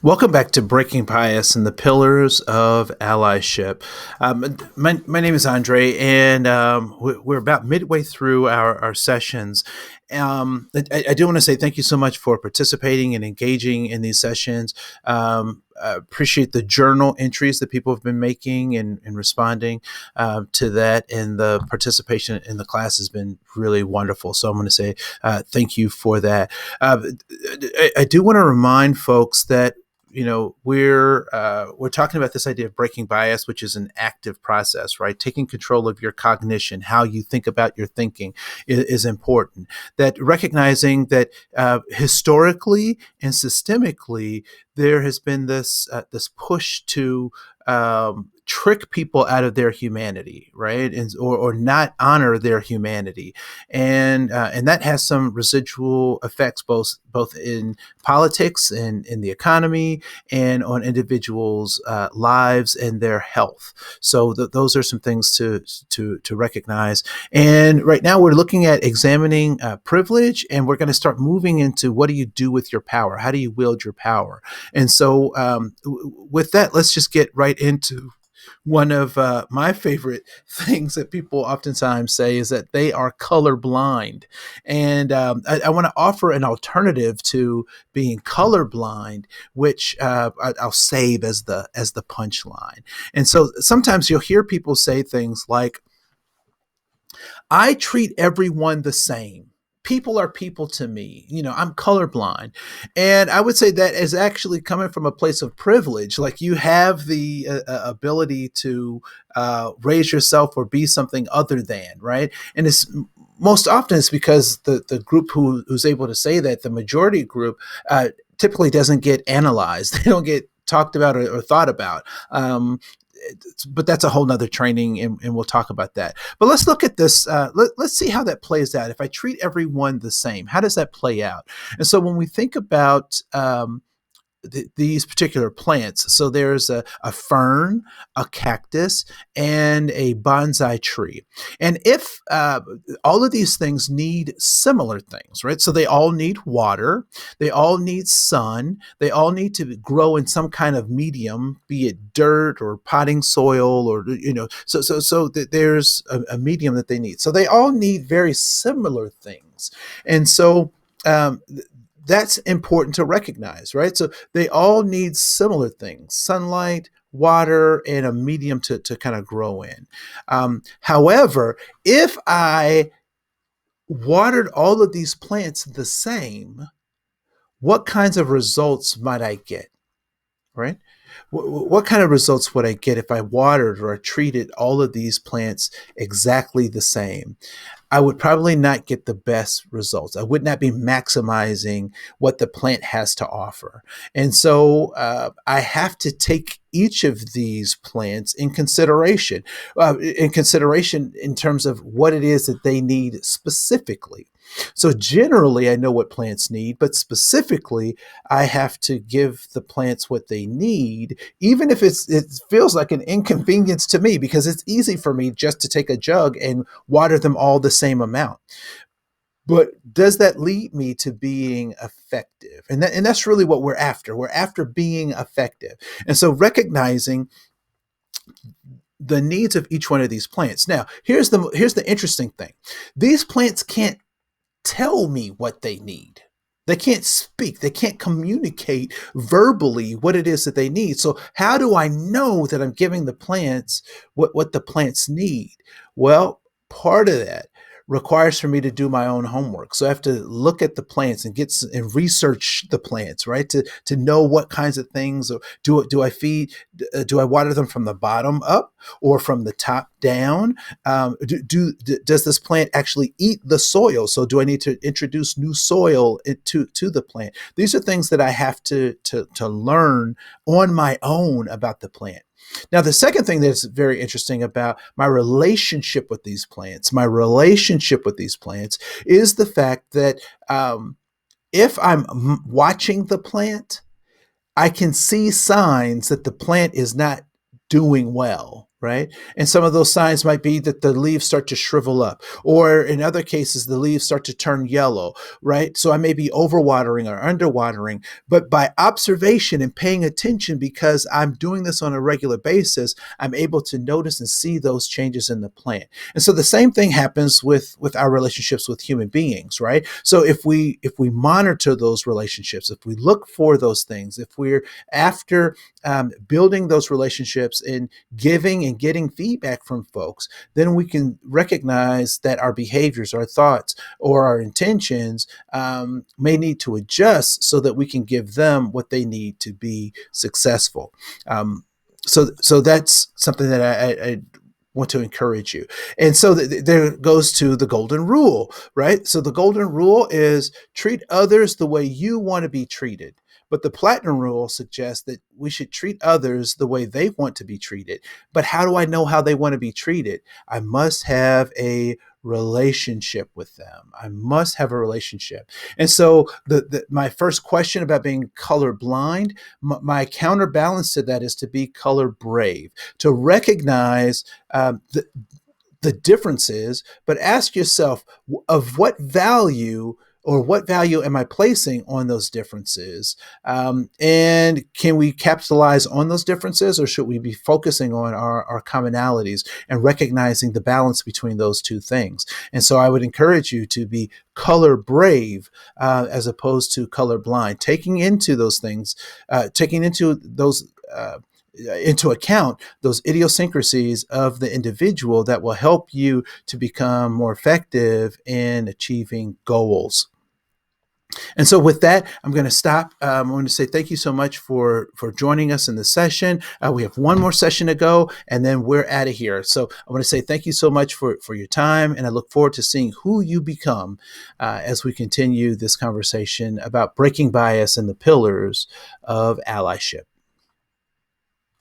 Welcome back to Breaking Bias and the Pillars of Allyship. My name is Andre, and we're about midway through our sessions. I do want to say thank you so much for participating and engaging in these sessions. I appreciate the journal entries that people have been making and responding to that, and the participation in the class has been really wonderful. So I'm going to say thank you for that. I do want to remind folks that we're talking about this idea of breaking bias, which is an active process, right? Taking control of your cognition, how you think about your thinking is important. That recognizing that historically and systemically there has been this push to trick people out of their humanity, right, or not honor their humanity, and that has some residual effects both in politics and in the economy and on individuals' lives and their health. So those are some things to recognize. And right now we're looking at examining privilege, and we're going to start moving into what do you do with your power? How do you wield your power? And so with that, let's just get right into one of my favorite things that people oftentimes say is that they are colorblind. And I want to offer an alternative to being colorblind, which I'll save as the punchline. And so sometimes you'll hear people say things like, I treat everyone the same. People are people to me. I'm colorblind. And I would say that is actually coming from a place of privilege. Like, you have the ability to raise yourself or be something other than, right? And it's most often it's because the group who's able to say that, the majority group, typically doesn't get analyzed. They don't get talked about or thought about. But that's a whole nother training, and we'll talk about that. But let's look at this. Let's see how that plays out. If I treat everyone the same, how does that play out? And so when we think about these particular plants, so there's a fern, a cactus, and a bonsai tree. And if all of these things need similar things, right? So they all need water, they all need sun, they all need to grow in some kind of medium, be it dirt or potting soil, or so there's a medium that they need. So they all need very similar things. And so that's important to recognize, right? So they all need similar things: sunlight, water, and a medium to kind of grow in. However, if I watered all of these plants the same, what kinds of results might I get, right? What kind of results would I get if I watered or treated all of these plants exactly the same? I would probably not get the best results. I would not be maximizing what the plant has to offer. And so I have to take each of these plants in consideration in terms of what it is that they need specifically. So generally, I know what plants need, but specifically, I have to give the plants what they need, even if it feels like an inconvenience to me, because it's easy for me just to take a jug and water them all the same amount. But does that lead me to being effective? And that's really what we're after. We're after being effective. And so recognizing the needs of each one of these plants. Now, here's the interesting thing. These plants can't tell me what they need. They can't speak. They can't communicate verbally what it is that they need. So how do I know that I'm giving the plants what the plants need? Well, part of that requires for me to do my own homework. So I have to look at the plants and and research the plants, right? To know what kinds of things, or do I feed? Do I water them from the bottom up or from the top down? Does this plant actually eat the soil? So do I need to introduce new soil to the plant? These are things that I have to learn on my own about the plant. Now, the second thing that's very interesting about my relationship with these plants, is the fact that if I'm watching the plant, I can see signs that the plant is not doing well. right? And some of those signs might be that the leaves start to shrivel up, or in other cases, the leaves start to turn yellow, right? So I may be overwatering or underwatering, but by observation and paying attention, because I'm doing this on a regular basis, I'm able to notice and see those changes in the plant. And so the same thing happens with our relationships with human beings, right? So if we monitor those relationships, if we look for those things, if we're after building those relationships and giving and getting feedback from folks, then we can recognize that our behaviors, our thoughts, or our intentions may need to adjust so that we can give them what they need to be successful. So that's something that I want to encourage you. And so there goes to the golden rule, right? So the golden rule is treat others the way you want to be treated. But the platinum rule suggests that we should treat others the way they want to be treated. But how do I know how they want to be treated? I must have a relationship with them. I must have a relationship. And so my first question about being colorblind, my counterbalance to that is to be color brave, to recognize the differences, but ask yourself, of what value, or what value am I placing on those differences? And can we capitalize on those differences, or should we be focusing on our commonalities and recognizing the balance between those two things? And so I would encourage you to be color brave as opposed to color blind, taking into those things, taking into those into account those idiosyncrasies of the individual that will help you to become more effective in achieving goals. And so with that, I'm going to stop. I'm going to say thank you so much for joining us in the session. We have one more session to go, and then we're out of here. So I want to say thank you so much for your time, and I look forward to seeing who you become as we continue this conversation about breaking bias and the pillars of allyship.